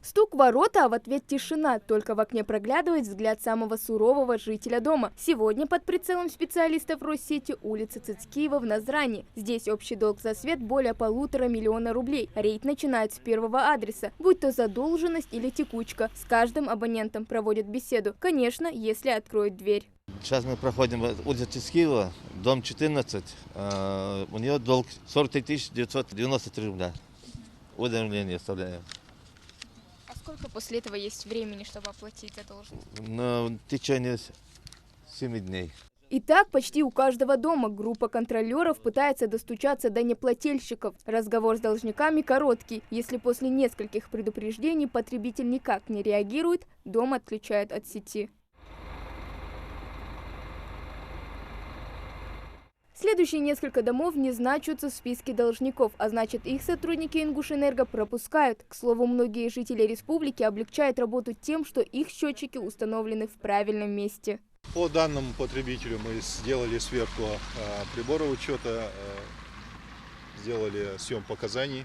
Стук в ворота, а в ответ тишина. Только в окне проглядывает взгляд самого сурового жителя дома. Сегодня под прицелом специалистов Россети улица Цицкиева в Назрани. Здесь общий долг за свет более 1,5 миллиона рублей. Рейд начинают с первого адреса, будь то задолженность или текучка. С каждым абонентом проводят беседу. Конечно, если откроют дверь. Сейчас мы проходим улицу Цицкиева, дом 14. У нее долг 43 993 рубля. Уведомление оставляю. А сколько после этого есть времени, чтобы оплатить задолженность? В течение 7 дней. Итак, почти у каждого дома группа контролеров пытается достучаться до неплательщиков. Разговор с должниками короткий. Если после нескольких предупреждений потребитель никак не реагирует, дом отключают от сети. Следующие несколько домов не значатся в списке должников, а значит, их сотрудники Ингушэнерго пропускают. К слову, многие жители республики облегчают работу тем, что их счетчики установлены в правильном месте. По данному потребителю мы сделали сверку прибора учета, сделали съем показаний.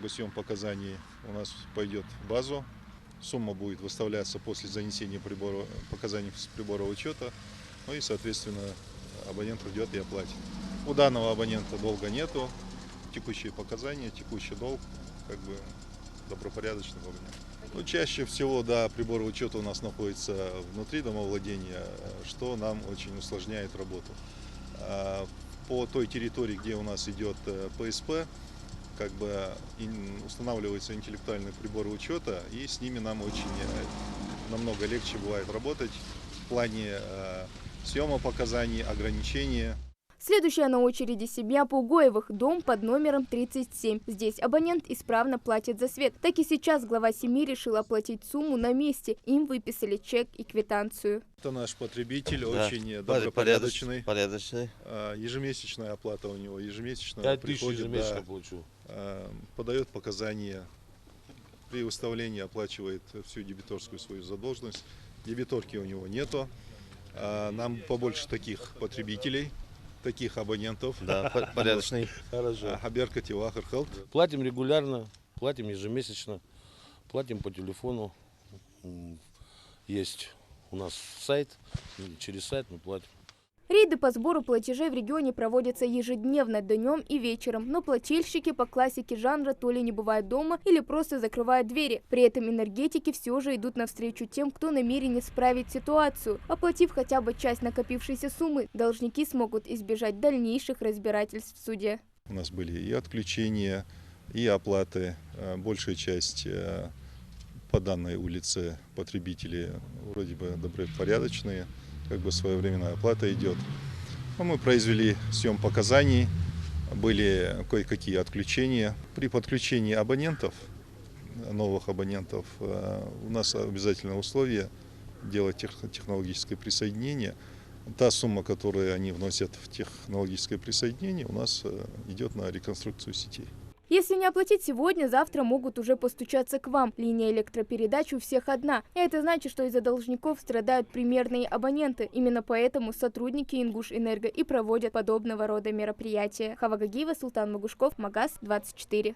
Съем показаний у нас пойдет в базу. Сумма будет выставляться после занесения показаний с прибора учета. Ну и, соответственно, абонент придет и оплатит. У данного абонента долга нету, текущие показания, текущий долг, добропорядочный абонент. Чаще всего, да, приборы учета у нас находятся внутри домовладения, что нам очень усложняет работу. По той территории, где у нас идет ПСП, устанавливаются интеллектуальные приборы учета, и с ними нам намного легче бывает работать в плане съема показаний, ограничения. Следующая на очереди семья Пугоевых, дом под номером 37. Здесь абонент исправно платит за свет. Так и сейчас глава семьи решил оплатить сумму на месте. Им выписали чек и квитанцию. Это наш потребитель, да, очень добропорядочный. Порядочный. Ежемесячная оплата у него, ежемесячно 5 000 приходит, ежемесячно получу. подает показания, при выставлении оплачивает всю дебиторскую свою задолженность. Дебиторки у него нету. Нам побольше таких потребителей, таких абонентов. Да, порядочный. Хорошо. Платим регулярно, платим ежемесячно, платим по телефону. Есть у нас сайт, через сайт мы платим. Рейды по сбору платежей в регионе проводятся ежедневно, днем и вечером, но плательщики по классике жанра то ли не бывают дома или просто закрывают двери. При этом энергетики все же идут навстречу тем, кто намерен исправить ситуацию. Оплатив хотя бы часть накопившейся суммы, должники смогут избежать дальнейших разбирательств в суде. У нас были и отключения, и оплаты. Большая часть по данной улице потребители вроде бы добропорядочные. Своевременная оплата идет. Мы произвели съем показаний, были кое-какие отключения. При подключении абонентов, новых абонентов, у нас обязательное условие делать технологическое присоединение. Та сумма, которую они вносят в технологическое присоединение, у нас идет на реконструкцию сетей. Если не оплатить сегодня, завтра могут уже постучаться к вам. Линия электропередач у всех одна. И это значит, что из-за должников страдают примерные абоненты. Именно поэтому сотрудники Ингушэнерго и проводят подобного рода мероприятия. Хава Гагиева, Султан Магушков, Магаз 24.